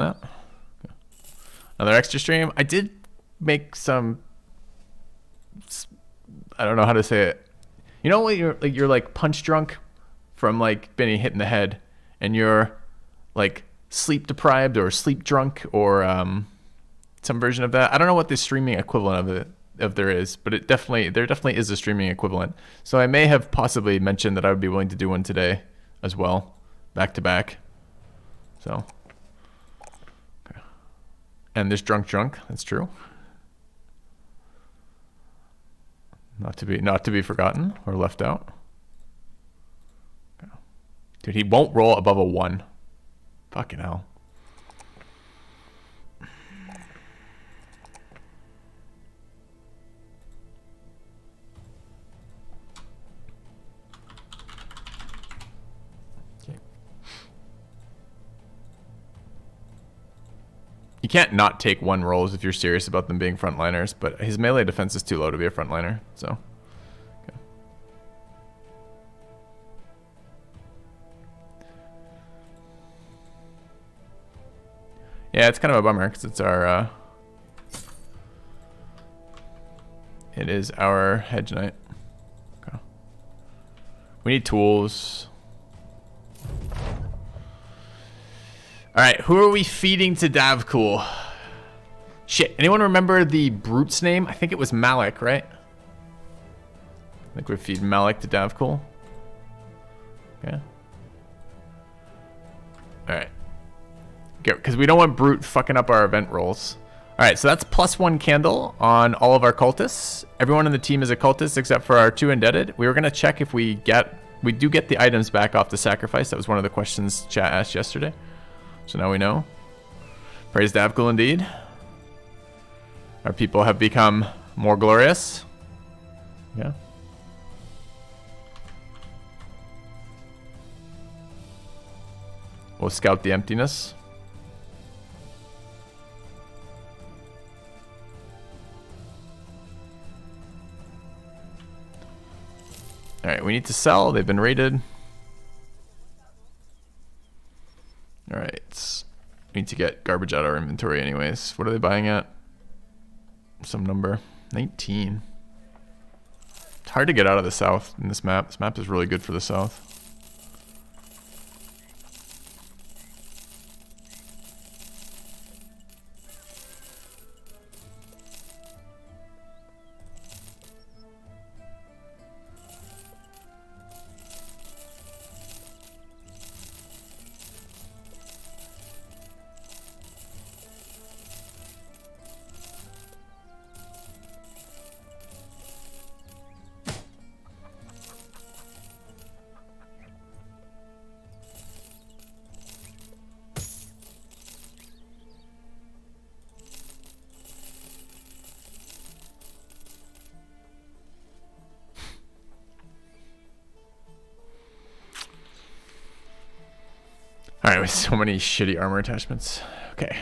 Oh. Another extra stream. I did make some. I don't know how to say it. You know when you're like punch drunk from like being hit in the head, and you're like sleep deprived or sleep drunk or some version of that. I don't know what the streaming equivalent of there is, but there definitely is a streaming equivalent. So I may have possibly mentioned that I would be willing to do one today as well, back to back. So, okay. And this drunk, that's true. Not to be forgotten or left out. Okay. Dude, he won't roll above a 1. Fucking hell. You can't not take 1 rolls if you're serious about them being frontliners, but his melee defense is too low to be a frontliner, so. Okay. Yeah, it's kind of a bummer because it's our, it is our hedge knight. Okay. We need tools. All right, who are we feeding to Davkul? Shit, anyone remember the brute's name? I think it was Malik, right? I think we feed Malik to Davkul. Okay. All right. Good, because we don't want brute fucking up our event rolls. All right, so that's +1 candle on all of our cultists. Everyone in the team is a cultist except for our 2 indebted. We were gonna check if we do get the items back off the sacrifice. That was one of the questions chat asked yesterday. So now we know. Praise Davkul indeed. Our people have become more glorious. Yeah. We'll scout the emptiness. Alright, we need to sell. They've been raided. Alright. We need to get garbage out of our inventory anyways. What are they buying at? Some number. 19. It's hard to get out of the south in this map. This map is really good for the south. Alright, with so many shitty armor attachments. Okay.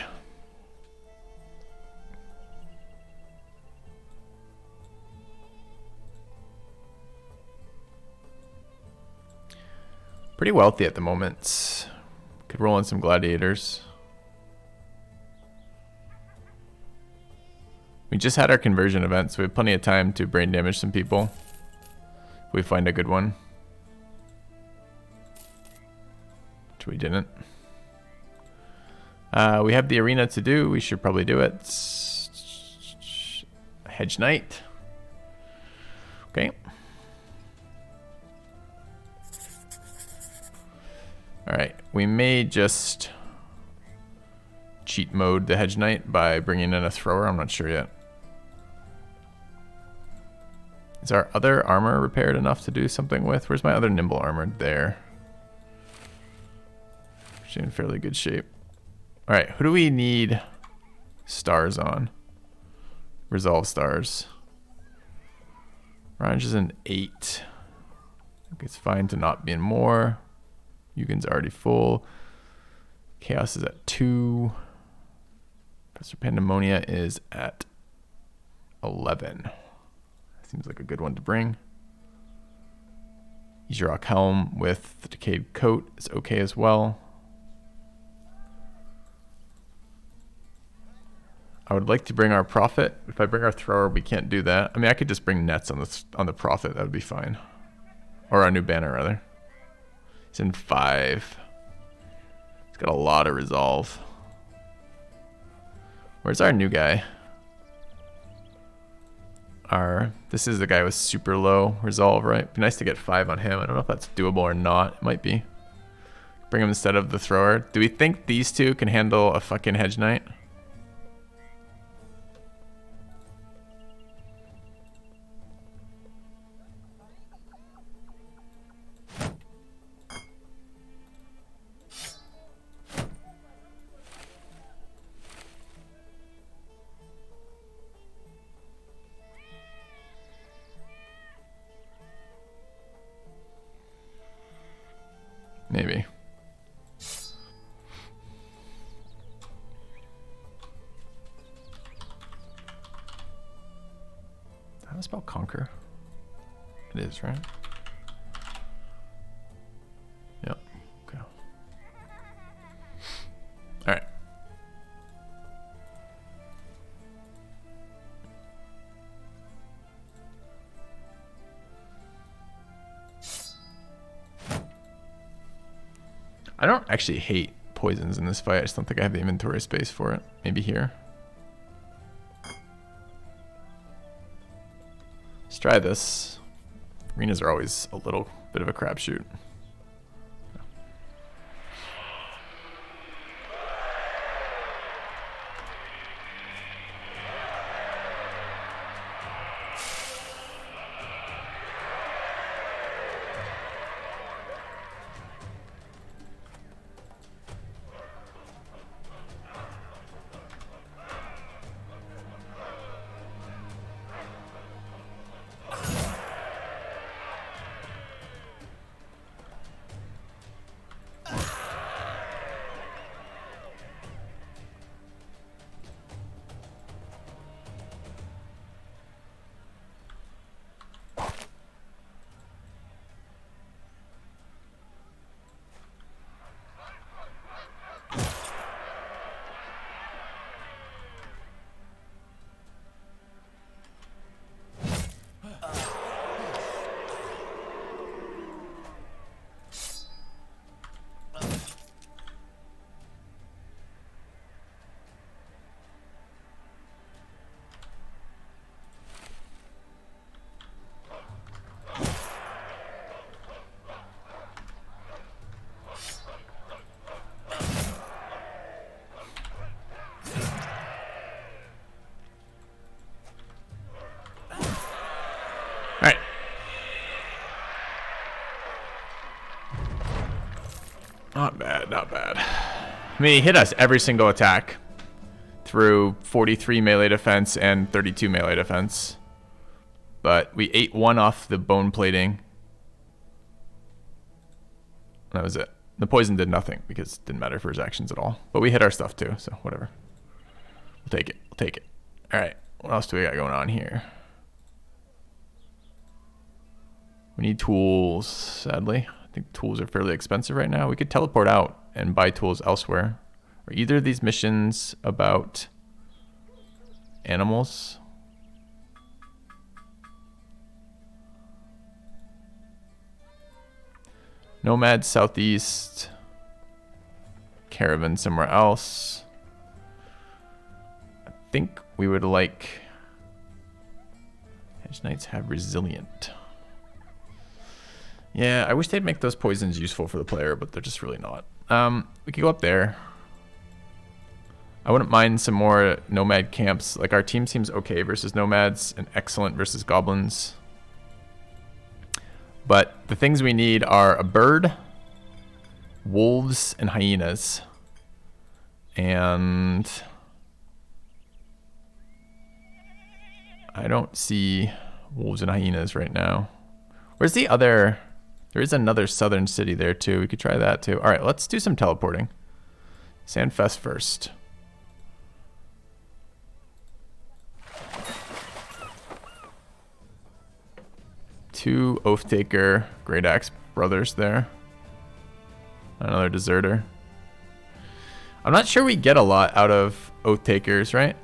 Pretty wealthy at the moment. Could roll in some gladiators. We just had our conversion event, so we have plenty of time to brain damage some people. If we find a good one. Which we didn't. We have the arena to do. We should probably do it. Hedge Knight. Okay. Alright, we may just cheat mode the Hedge Knight by bringing in a thrower. I'm not sure yet. Is our other armor repaired enough to do something with? Where's my other nimble armor? There. She's in fairly good shape. Alright, who do we need stars on? Resolve stars. Range is an 8. I think it's fine to not be in more. Yugen's already full. Chaos is at 2. Professor Pandemonia is at 11. Seems like a good one to bring. Yzerok Helm with the Decayed Coat is okay as well. I would like to bring our prophet. If I bring our thrower, we can't do that. I mean, I could just bring nets on the prophet. That would be fine. Or our new banner, rather. He's in 5. He's got a lot of resolve. Where's our new guy? This is the guy with super low resolve, right? It'd be nice to get 5 on him. I don't know if that's doable or not. It might be. Bring him instead of the thrower. Do we think these two can handle a fucking hedge knight? Maybe. How do I spell conquer? It is, right? Yep. Okay. All right. I don't actually hate poisons in this fight. I just don't think I have the inventory space for it. Maybe here. Let's try this. Arenas are always a little bit of a crapshoot. Not bad, not bad. I mean, he hit us every single attack through 43 melee defense and 32 melee defense. But we ate 1 off the bone plating. That was it. The poison did nothing because it didn't matter for his actions at all. But we hit our stuff too, so whatever. We'll take it. We'll take it. All right. What else do we got going on here? We need tools, sadly. I think tools are fairly expensive right now. We could teleport out and buy tools elsewhere. Are either of these missions about animals? Nomad southeast. Caravan somewhere else. I think we would like... Hedge Knights have resilient. Yeah, I wish they'd make those poisons useful for the player, but they're just really not. We could go up there. I wouldn't mind some more nomad camps. Like, our team seems okay versus nomads and excellent versus goblins. But the things we need are a bird, wolves, and hyenas. And I don't see wolves and hyenas right now. Where's the other... There is another southern city there too. We could try that too. All right, let's do some teleporting. Sandfest first. Two Oathtaker Great Axe brothers there. Another deserter. I'm not sure we get a lot out of Oathtakers, right?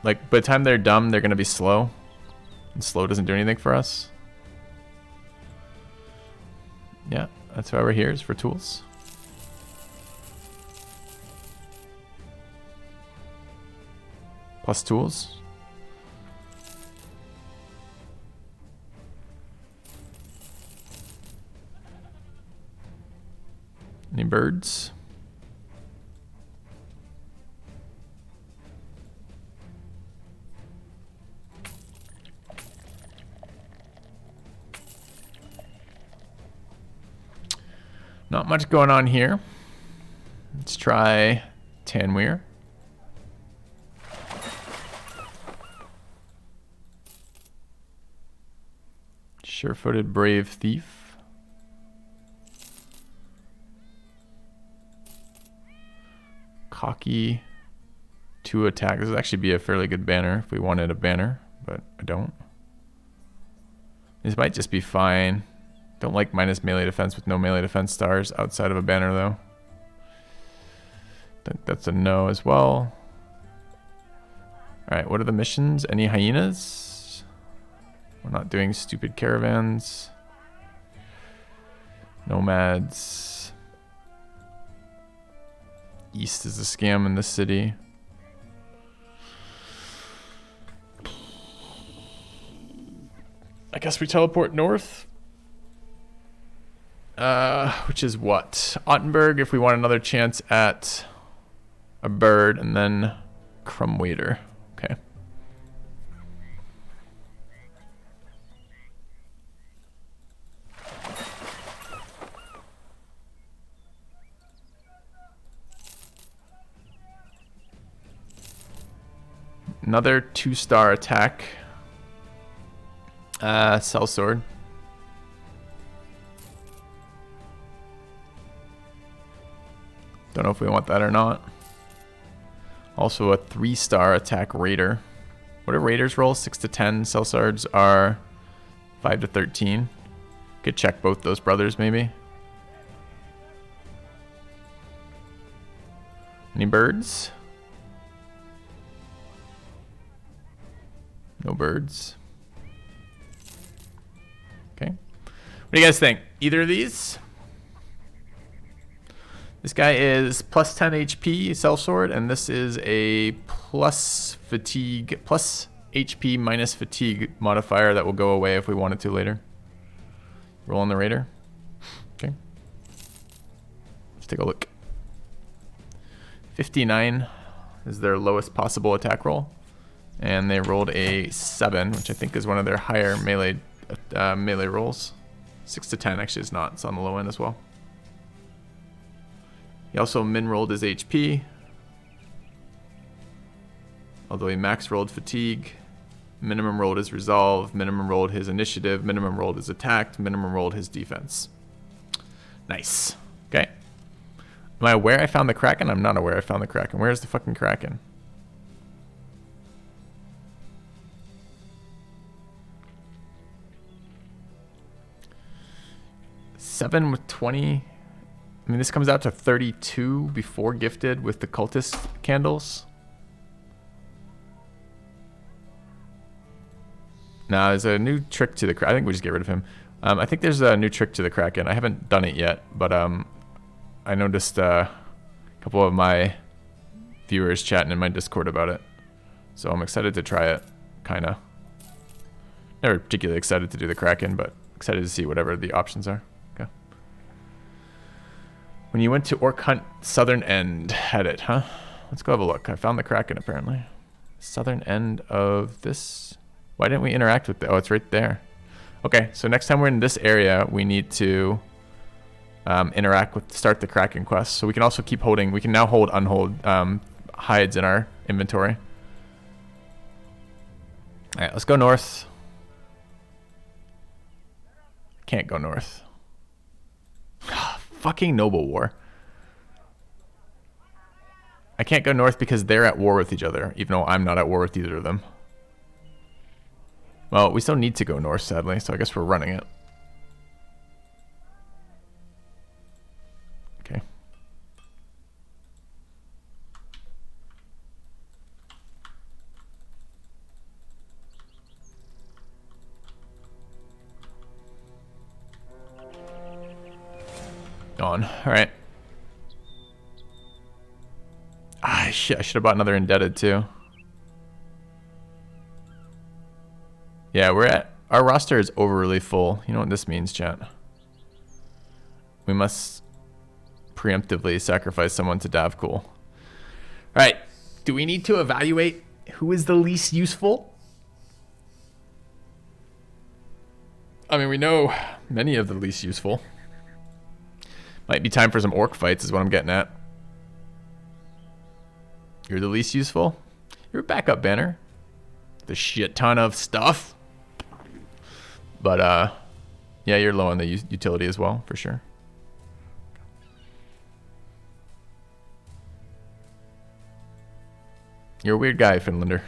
Like, by the time they're dumb, they're going to be slow. And slow doesn't do anything for us. Yeah, that's why we're here, is for tools. Plus tools. Any birds? Not much going on here. Let's try Tanweir. Sure-footed brave thief. Cocky 2 attack. This would actually be a fairly good banner if we wanted a banner, but I don't. This might just be fine. Don't like minus melee defense with no melee defense stars outside of a banner though. Think that's a no as well. Alright, what are the missions? Any hyenas? We're not doing stupid caravans. Nomads. East is a scam in this city. I guess we teleport north. Which is what? Ottenberg if we want another chance at a bird, and then Crumwaiter. Okay. Another 2-star attack. Sellsword. Don't know if we want that or not. Also a 3-star attack raider. What do raiders roll? 6 to 10. Sellswords are 5 to 13. Could check both those brothers maybe. Any birds? No birds. Okay. What do you guys think? Either of these? This guy is plus 10 HP, sellsword, and this is a plus fatigue, plus HP minus fatigue modifier that will go away if we wanted to later. Roll on the raider. Okay. Let's take a look. 59 is their lowest possible attack roll. And they rolled a 7, which I think is one of their higher melee rolls. 6 to 10 actually is not. It's on the low end as well. He also min-rolled his HP. Although he max-rolled fatigue. Minimum rolled his resolve. Minimum rolled his initiative. Minimum rolled his attack. Minimum rolled his defense. Nice. Okay. Am I aware I found the Kraken? I'm not aware I found the Kraken. Where's the fucking Kraken? Seven with 20. I mean, this comes out to 32 before gifted with the cultist candles. Nah, there's a new trick to the Kraken. I think we just get rid of him. I think there's a new trick to the Kraken. I haven't done it yet, but I noticed a couple of my viewers chatting in my Discord about it. So I'm excited to try it, kind of. Never particularly excited to do the Kraken, but excited to see whatever the options are. Okay. When you went to Orc Hunt, southern end had it, huh? Let's go have a look. I found the Kraken, apparently. Southern end of this. Why didn't we interact with it? Oh, it's right there. Okay, so next time we're in this area, we need to interact with, start the Kraken quest. So we can also keep holding, we can now hold unhold hides in our inventory. All right, let's go north. Can't go north. Fucking Noble War. I can't go north because they're at war with each other, even though I'm not at war with either of them. Well, we still need to go north, sadly, so I guess we're running it. Okay. on. Alright. Ah, shit. I should have bought another indebted, too. Yeah, our roster is overly full. You know what this means, chat? We must preemptively sacrifice someone to Davkul. Alright. Do we need to evaluate who is the least useful? I mean, we know many of the least useful. Might be time for some orc fights is what I'm getting at. You're the least useful? You're a backup banner. The shit ton of stuff. But, yeah, you're low on the utility as well, for sure. You're a weird guy, Finlander.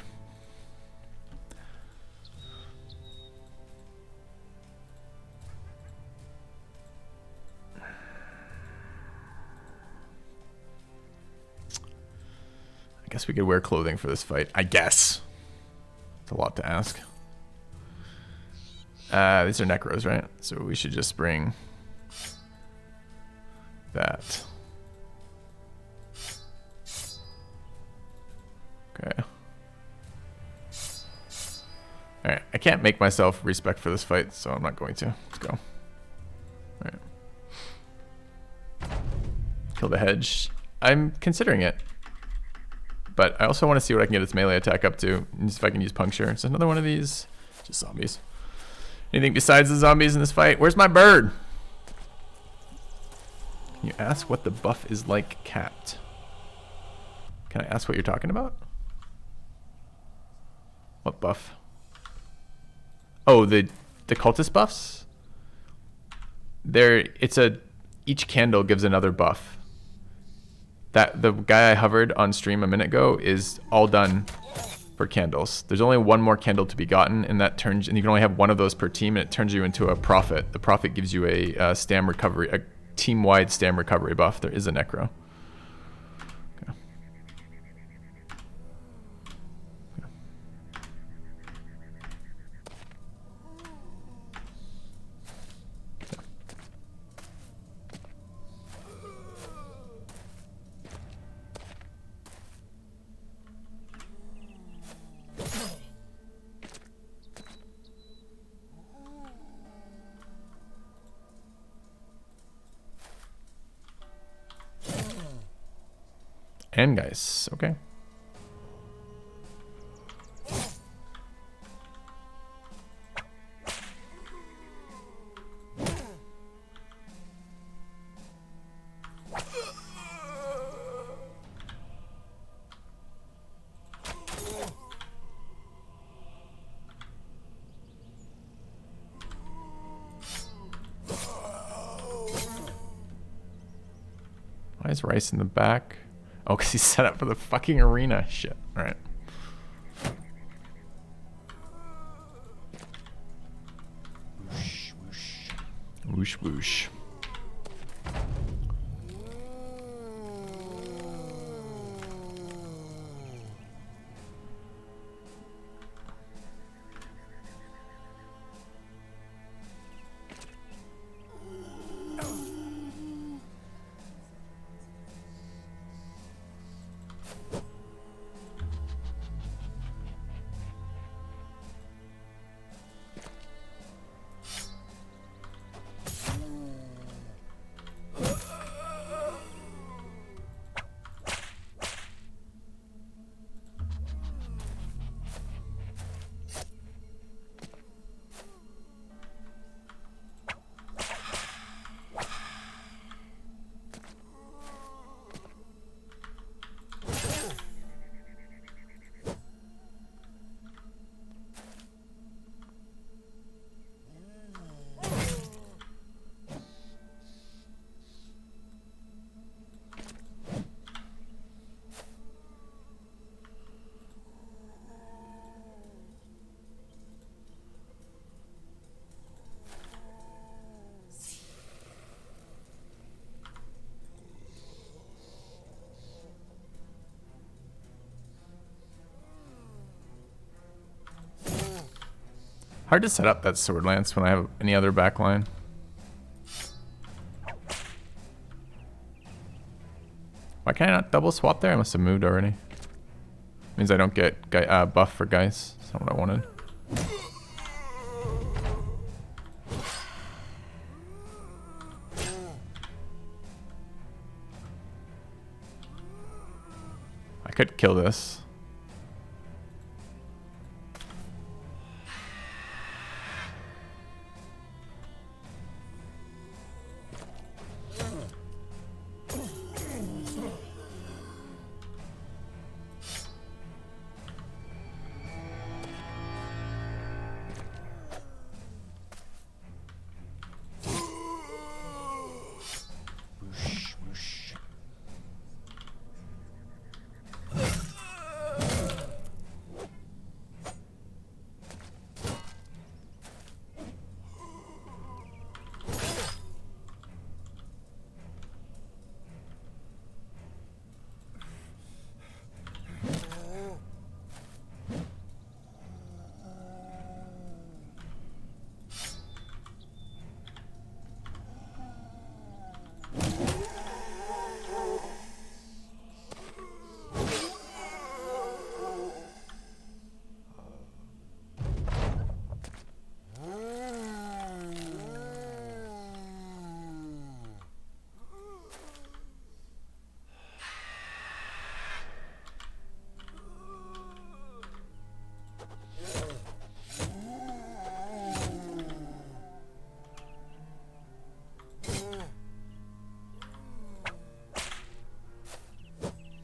I guess we could wear clothing for this fight. I guess. It's a lot to ask. These are necros, right? So we should just bring that. Okay. Alright, I can't make myself respect for this fight, so I'm not going to. Let's go. Alright. Kill the hedge. I'm considering it. But I also want to see what I can get its melee attack up to. And if I can use puncture. It's another one of these. Just zombies. Anything besides the zombies in this fight? Where's my bird? Can you ask what the buff is like, cat? Can I ask what you're talking about? What buff? Oh, the cultist buffs? Each candle gives another buff. That the guy I hovered on stream a minute ago is all done for candles. There's only one more candle to be gotten, and and you can only have one of those per team, and it turns you into a prophet. The prophet gives you a stam recovery, a team-wide stam recovery buff. There is a necro. Okay. And guys, okay. Why is Rice in the back? Oh, because he's set up for the fucking arena. Shit. Alright. Whoosh, whoosh. Whoosh, whoosh. Hard to set up that sword lance when I have any other backline. Why can I not double swap there? I must have moved already. Means I don't get buff for guys. That's not what I wanted. I could kill this.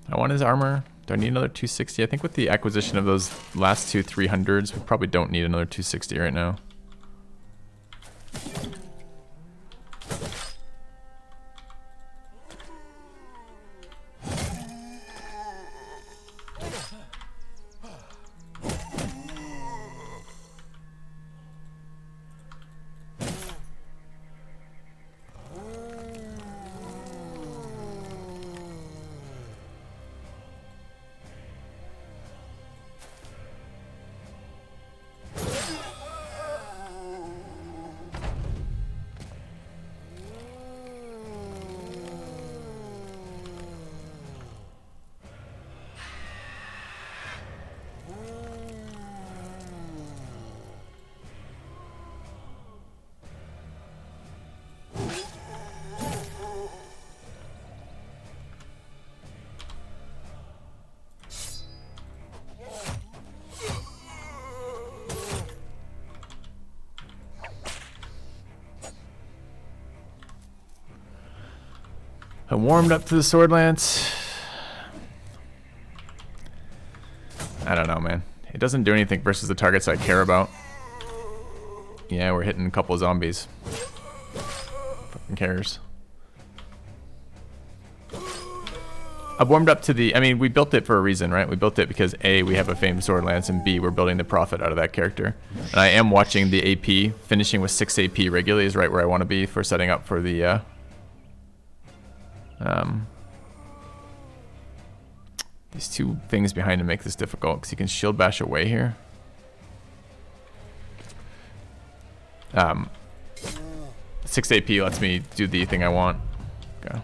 I want his armor. Do I need another 260? I think with the acquisition of those last two 300s, we probably don't need another 260 right now. I warmed up to the sword lance. I don't know, man. It doesn't do anything versus the targets I care about. Yeah, we're hitting a couple of zombies. Fucking cares. I've warmed up to the... I mean, we built it for a reason, right? We built it because A, we have a famed sword lance, and B, we're building the profit out of that character. And I am watching the AP. Finishing with 6 AP regularly is right where I want to be for setting up for the... these two things behind him make this difficult because he can shield bash away here. 6 AP lets me do the thing I want. Go.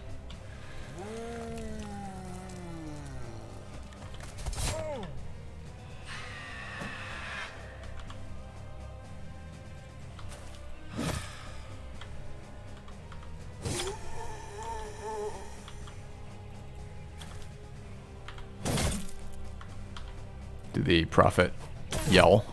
Do the prophet yell.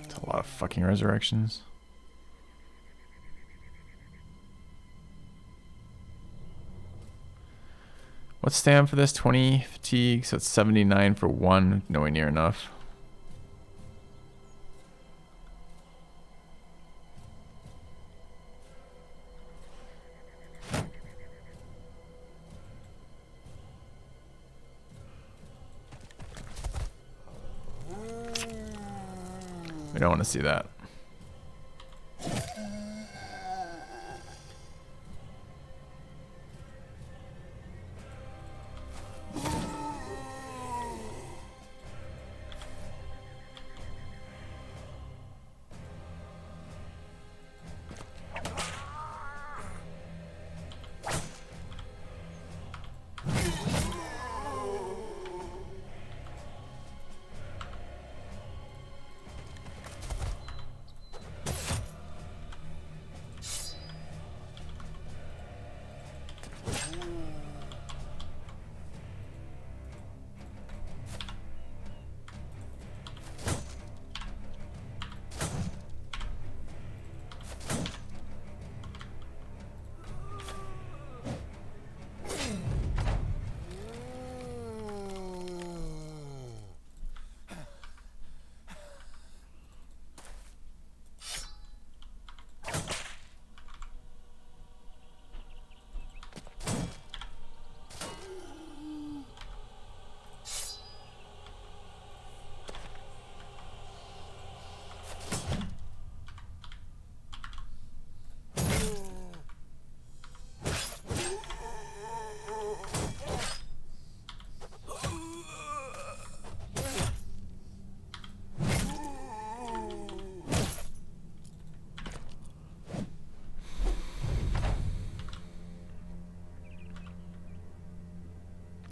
It's a lot of fucking resurrections. What's stam for this? 20 fatigue, so it's 79 for 1. Nowhere near enough. We don't want to see that.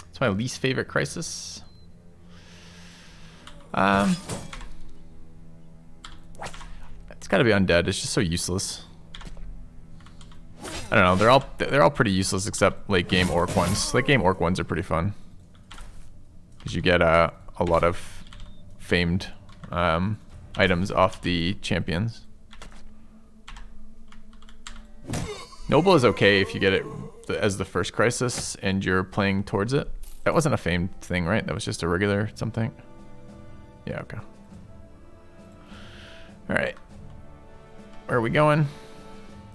It's my least favorite crisis. It's got to be undead. It's just so useless. I don't know. They're all pretty useless except late game orc ones. Late game orc ones are pretty fun because you get a lot of famed items off the champions. Noble is okay if you get it as the first crisis and you're playing towards it. That wasn't a famed thing, right? That was just a regular something. Yeah, okay. All right. Where are we going?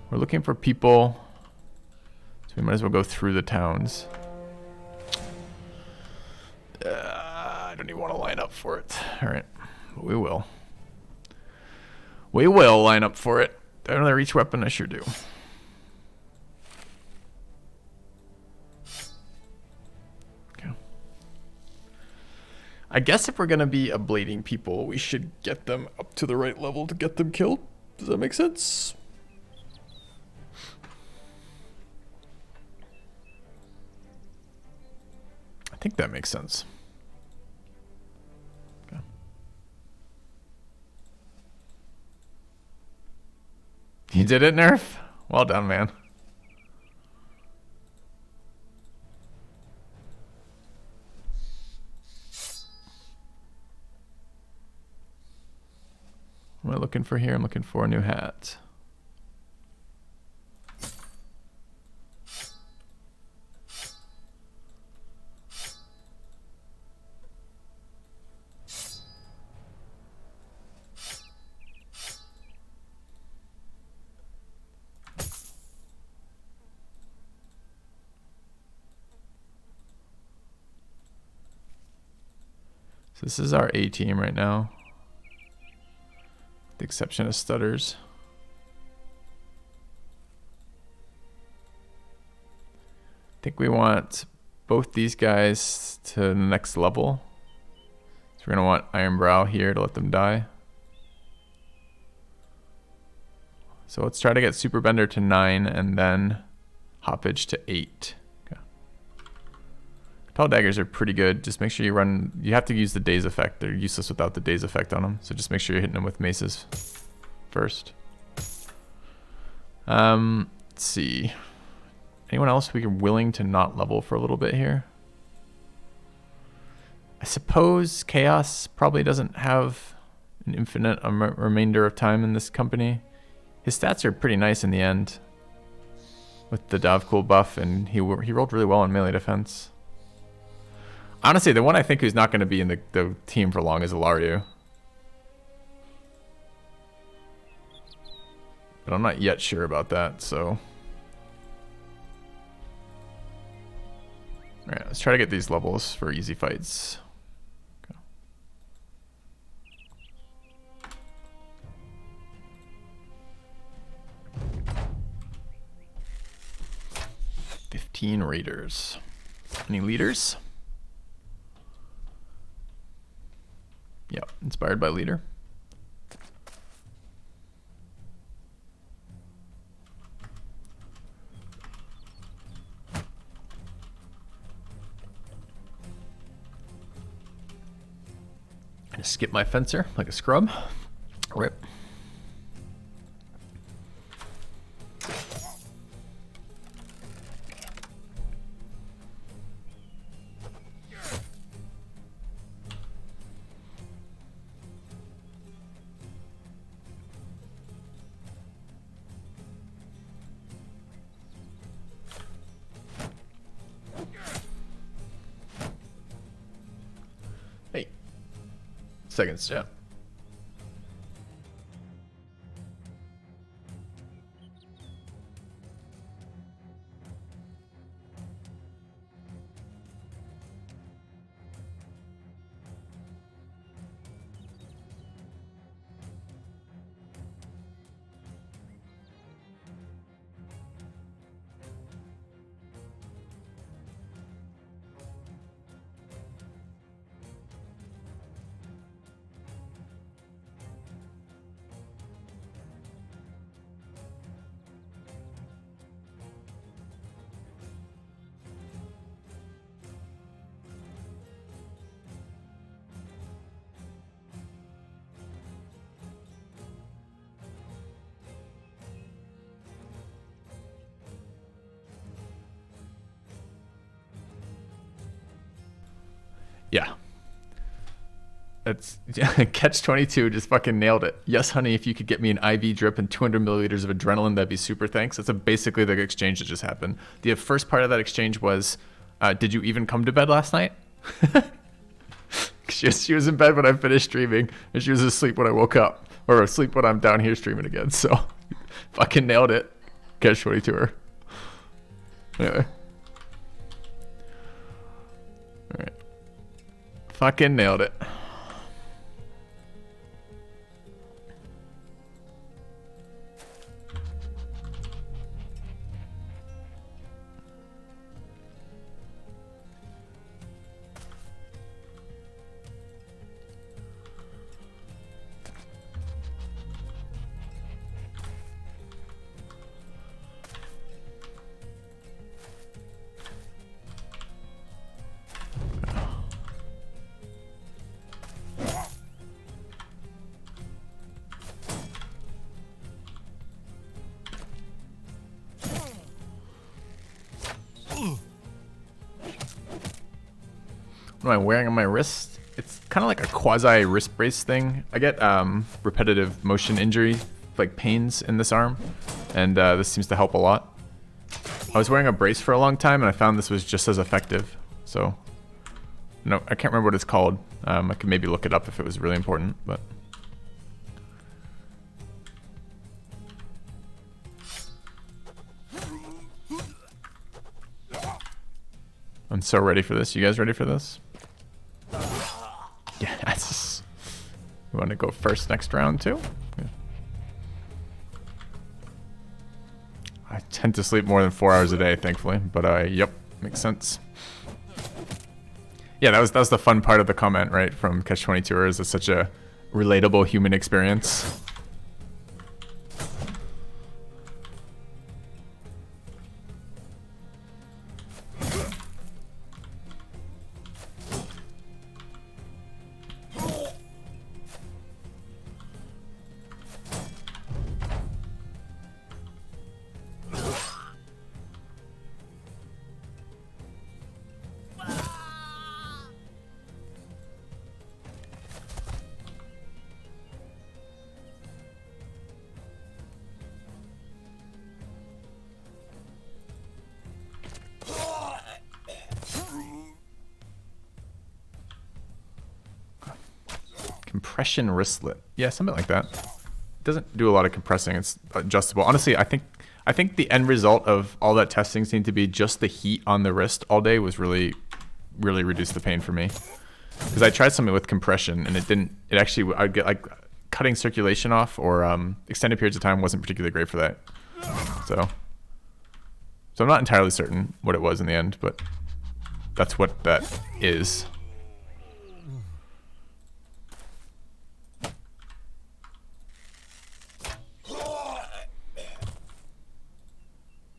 We're looking for people. So we might as well go through the towns. I don't even want to line up for it. All right. But we will. We will line up for it. Don't I reach weapon? I sure do. I guess if we're going to be ablating people, we should get them up to the right level to get them killed. Does that make sense? I think that makes sense. Okay. You did it, Nerf? Well done, man. What am I looking for here? I'm looking for a new hat. So this is our A team right now. The exception of Stutters. I think we want both these guys to the next level. So we're gonna want Ironbrow here to let them die. So let's try to get Superbender to 9 and then Hoppage to 8. Okay. Tall daggers are pretty good. Just make sure you run. You have to use the daze effect. They're useless without the daze effect on them. So just make sure you're hitting them with maces first. Let's see. Anyone else we are willing to not level for a little bit here? I suppose Chaos probably doesn't have an infinite remainder of time in this company. His stats are pretty nice in the end with the Davkul buff, and he rolled really well on melee defense. Honestly, the one I think who's not going to be in the team for long is Ilario. But I'm not yet sure about that, so... Alright, let's try to get these levels for easy fights. Okay. 14 raiders. Any leaders? Yep, inspired by leader. Gonna skip my fencer like a scrub. Rip. Hey. Second step. Yeah. That's catch 22 just fucking nailed it. Yes, honey, if you could get me an IV drip and 200 milliliters of adrenaline, that'd be super thanks. That's basically the exchange that just happened. The first part of that exchange was, did you even come to bed last night? She was in bed when I finished streaming, and she was asleep when I woke up, or asleep when I'm down here streaming again. So fucking nailed it. Catch 22 her. Anyway. All right. Fucking nailed it. What am I wearing on my wrist? It's kind of like a quasi wrist brace thing. I get repetitive motion injury, like pains in this arm, and this seems to help a lot. I was wearing a brace for a long time, and I found this was just as effective. So, no, I can't remember what it's called. I could maybe look it up if it was really important, but. I'm so ready for this. You guys ready for this? Yes. You want to go first next round too? Yeah. I tend to sleep more than 4 hours a day, thankfully, but yep, makes sense. Yeah, that was the fun part of the comment, right, from Catch 22ers. It's such a relatable human experience. Compression wristlet. Yeah, something like that. It doesn't do a lot of compressing. It's adjustable. Honestly, I think the end result of all that testing seemed to be just the heat on the wrist all day was really reduced the pain for me. Because I tried something with compression and it didn't. It actually, I'd get like cutting circulation off or extended periods of time wasn't particularly great for that. So So I'm not entirely certain what it was in the end, but that's what that is.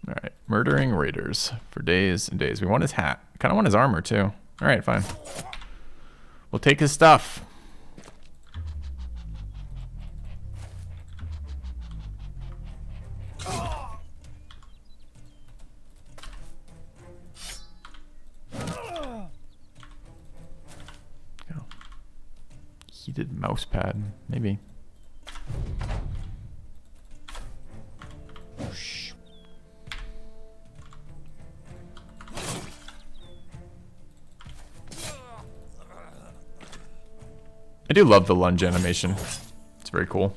Alright, murdering raiders for days and days. We want his hat. Kind of want his armor, too. Alright, fine. We'll take his stuff. Heated mouse pad, maybe. I do love the lunge animation. It's very cool.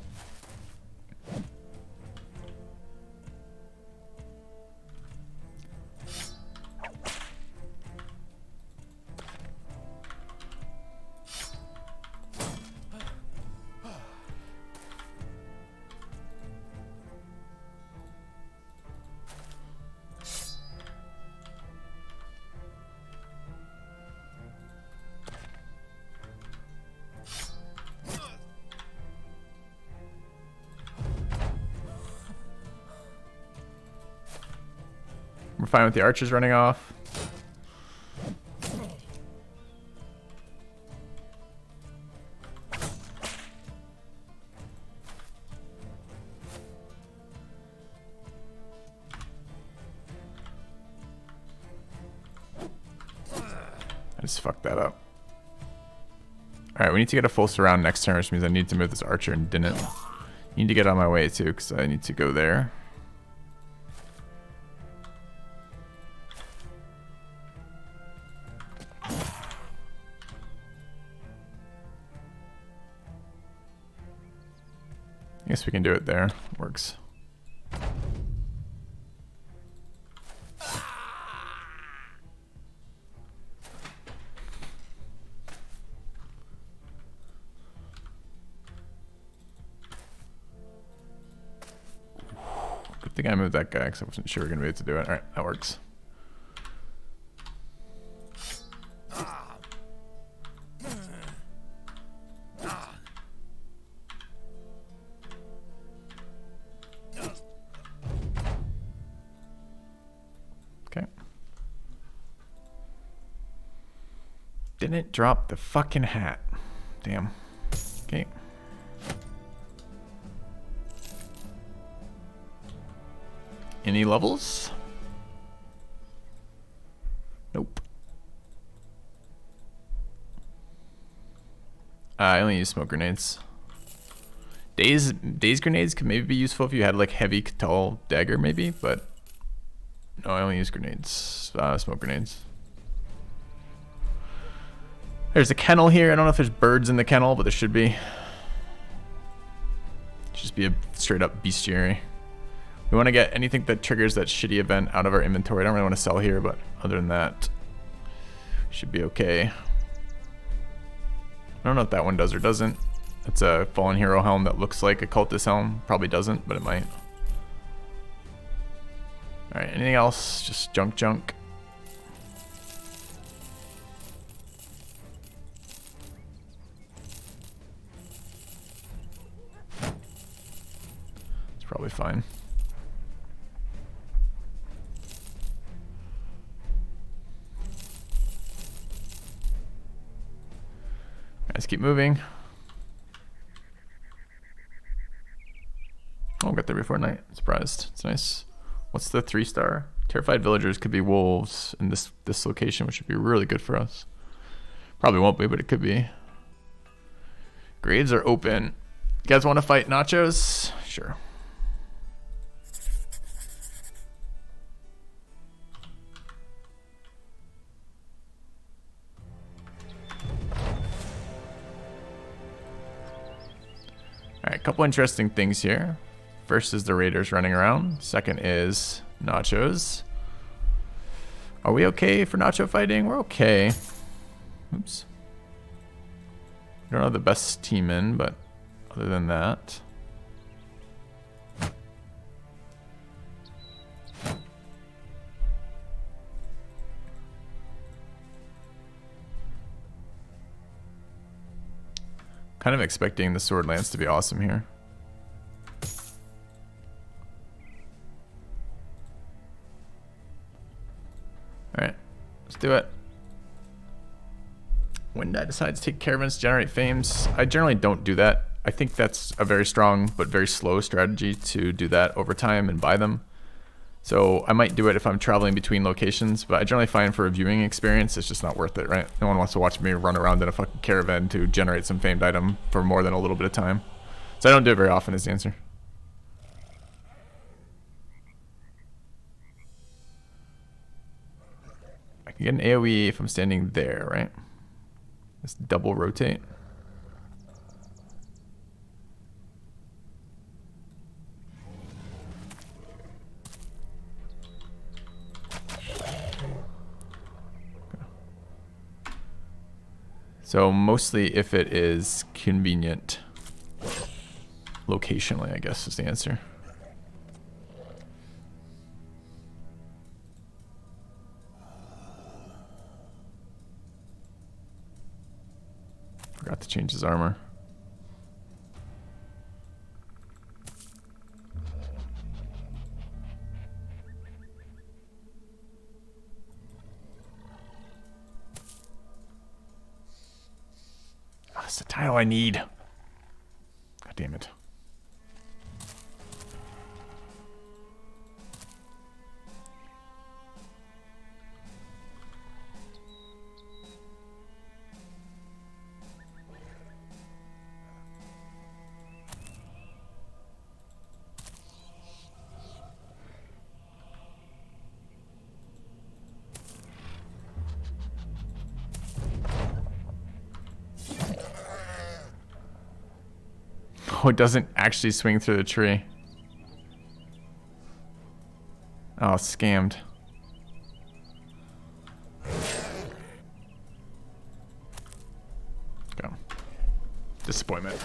We're fine with the archers running off. I just fucked that up. Alright, we need to get a full surround next turn, which means I need to move this archer and didn't. Need to get on my way too, because I need to go there. I guess we can do it there. Works. Good thing I moved that guy because I wasn't sure we were going to be able to do it. Alright, that works. Didn't drop the fucking hat. Damn. Okay. Any levels? Nope. I only use smoke grenades. Daze grenades could maybe be useful if you had like heavy tall dagger maybe, but no, I only use grenades. Smoke grenades. There's a kennel here. I don't know if there's birds in the kennel, but there should be. Should just be a straight up bestiary. We want to get anything that triggers that shitty event out of our inventory. I don't really want to sell here, but other than that, should be okay. I don't know if that one does or doesn't. It's a fallen hero helm that looks like a cultist helm. Probably doesn't, but it might. Alright, anything else? Just junk. Probably fine. Let's keep moving. Oh, got there before night. Surprised. It's nice. What's the 3-star? Terrified villagers could be wolves in this location, which would be really good for us. Probably won't be, but it could be. Graves are open. You guys want to fight nachos? Sure. Alright, a couple interesting things here. First is the raiders running around. Second is nachos. Are we okay for nacho fighting? We're okay. Oops. We don't have the best team in, but other than that. Kind of expecting the sword lance to be awesome here. Alright, let's do it. When I decide to take caravans to generate fames, I generally don't do that. I think that's a very strong but very slow strategy to do that over time and buy them. So I might do it if I'm traveling between locations, but I generally find for a viewing experience, it's just not worth it, right? No one wants to watch me run around in a fucking caravan to generate some famed item for more than a little bit of time. So I don't do it very often is the answer. I can get an AoE if I'm standing there, right? Let's double rotate. So mostly if it is convenient locationally, I guess is the answer. Forgot to change his armor. Oh, that's the tile I need. God damn it. Oh, it doesn't actually swing through the tree. Oh, scammed. Go. Disappointment.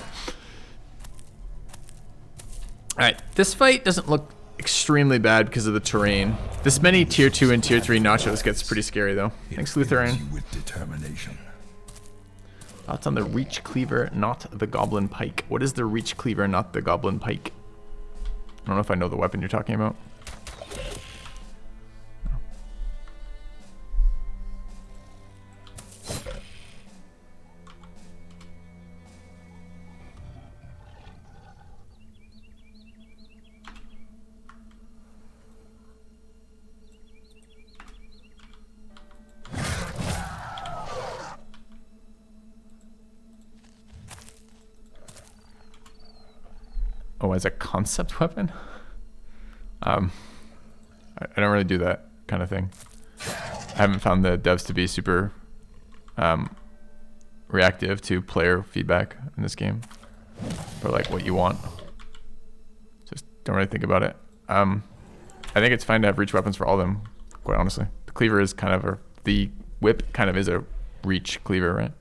Alright, this fight doesn't look extremely bad because of the terrain. This many tier 2 and tier 3 nachos gets pretty scary though. Thanks, Lutheran. With determination. Thoughts on the Reach Cleaver, not the Goblin Pike. What is the Reach Cleaver, not the Goblin Pike? I don't know if I know the weapon you're talking about. Oh, as a concept weapon? I don't really do that kind of thing. I haven't found the devs to be super reactive to player feedback in this game. Or like what you want. Just don't really think about it. I think it's fine to have reach weapons for all of them, quite honestly. The cleaver is kind of the whip kind of is a reach cleaver, right?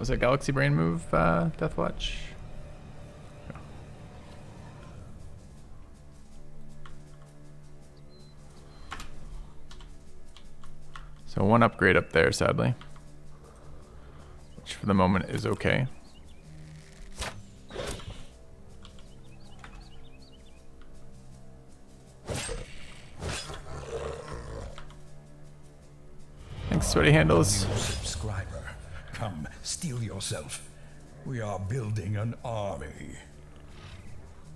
Was it Galaxy Brain move, Deathwatch? Yeah. So one upgrade up there, sadly. Which for the moment is okay. Thanks, Sweaty Handles. Subscriber, come, steel yourself. We are building an army.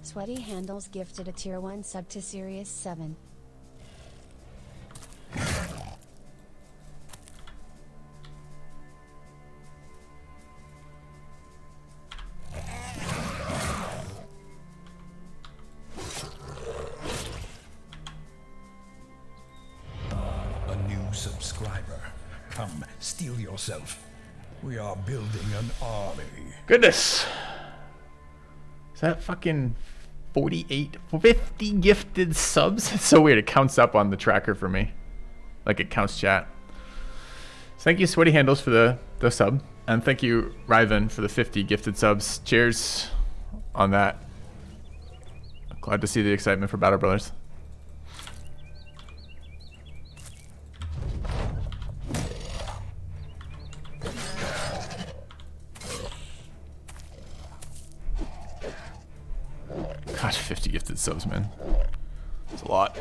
Sweaty Handles gifted a tier 1 sub to Sirius 7. Subscriber, come, steel yourself. We are building an army. Goodness. Is that fucking 48, 50 gifted subs? It's so weird. It counts up on the tracker for me. Like it counts chat. So thank you, Sweaty Handles, for the sub. And thank you, Ryven, for the 50 gifted subs. Cheers on that. Glad to see the excitement for Battle Brothers. God, 50 gifted subs, man. It's a lot.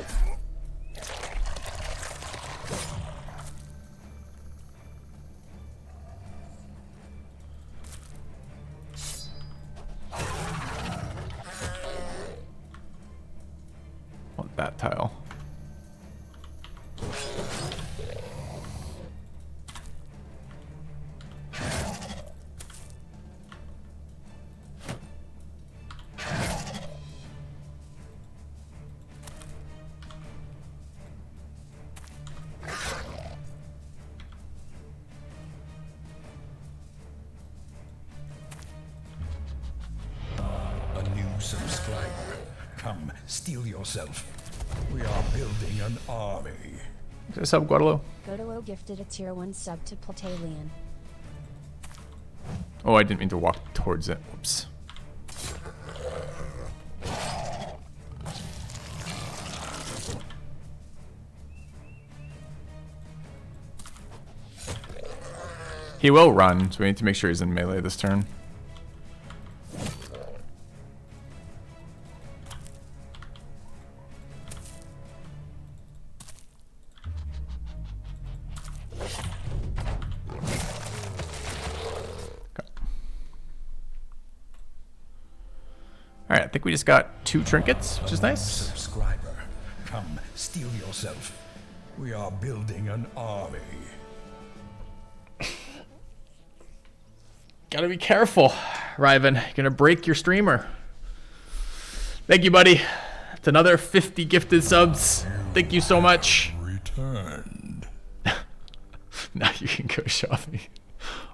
Want that tile. Subscriber, come, steel yourself. We are building an army. What's up, Guadalupe? Godolo gifted a tier 1 sub to Platalian. Oh, I didn't mean to walk towards it. Whoops. He will run, so we need to make sure he's in melee this turn. Alright, I think we just got 2 trinkets, which is nice. Subscriber, come, steel yourself. We are building an army. Gotta be careful, Ryven. You're gonna break your streamer. Thank you, buddy. It's another 50 gifted subs. Thank you so much. Returned. Now you can go shopping.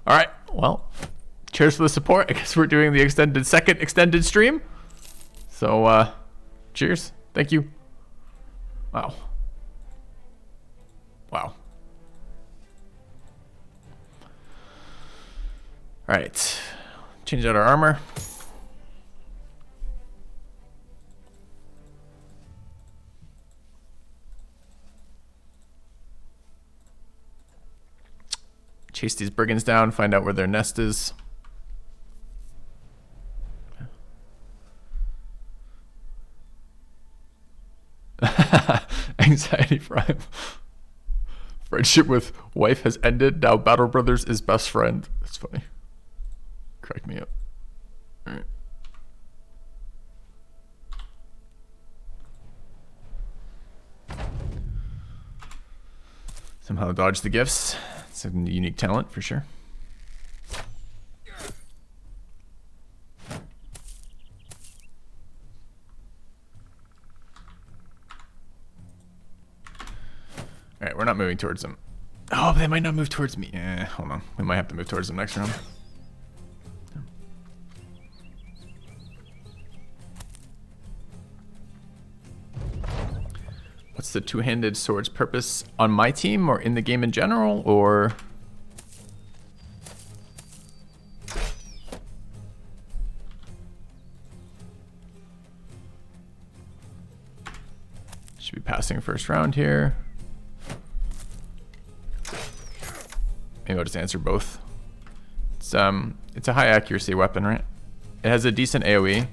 Alright, well, cheers for the support. I guess we're doing the second extended stream. So, cheers. Thank you. Wow. Wow. Alright. Change out our armor. Chase these brigands down, find out where their nest is. Anxiety prime. Friendship with wife has ended. Now Battle Brothers is best friend. That's funny. Crack me up. All right. Somehow dodge the gifts. It's a unique talent for sure. Alright, we're not moving towards them. Oh, they might not move towards me. Hold on. We might have to move towards them next round. What's the two-handed sword's purpose on my team or in the game in general, or? guessing first round here. Maybe I'll just answer both. It's a high accuracy weapon, right? It has a decent AoE.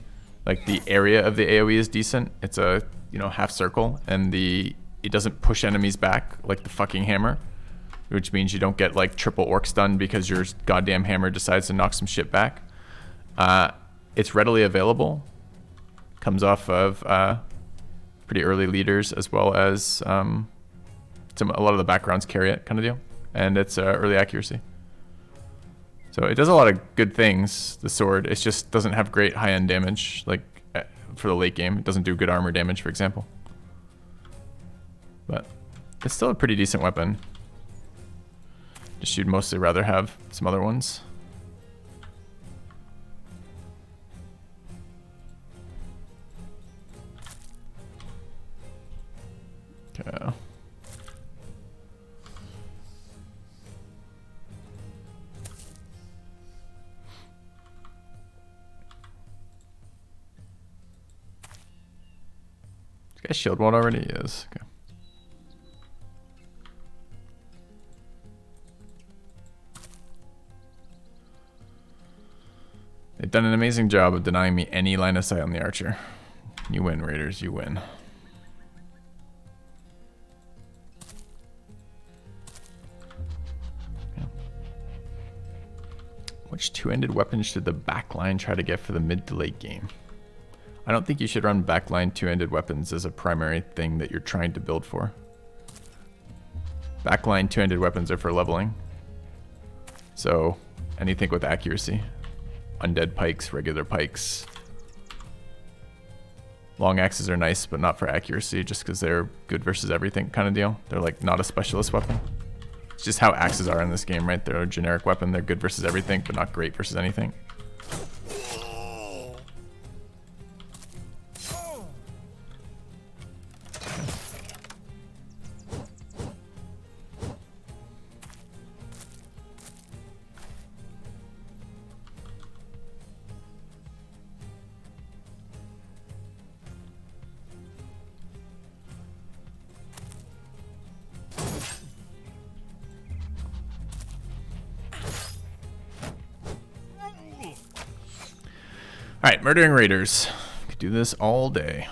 Like the area of the AoE is decent. It's a, you know, half circle, and it doesn't push enemies back like the fucking hammer, which means you don't get like triple orc stun because your goddamn hammer decides to knock some shit back. It's readily available. Comes off of pretty early leaders, as well as a lot of the backgrounds carry it, kind of deal. And it's early accuracy. So it does a lot of good things, the sword. It just doesn't have great high-end damage, like for the late game. It doesn't do good armor damage, for example. But it's still a pretty decent weapon. Just you'd mostly rather have some other ones. Okay. This guy's shield wall already is. Okay. They've done an amazing job of denying me any line of sight on the archer. You win, Raiders, you win. Yeah. Which two-ended weapon should the backline try to get for the mid to late game? I don't think you should run backline two-ended weapons as a primary thing that you're trying to build for. Backline two-ended weapons are for leveling. So anything with accuracy. Undead pikes, regular pikes. Long axes are nice, but not for accuracy, just because they're good versus everything kind of deal. They're like not a specialist weapon. It's just how axes are in this game, right? They're a generic weapon. They're good versus everything, but not great versus anything. Alright, murdering raiders. Could do this all day.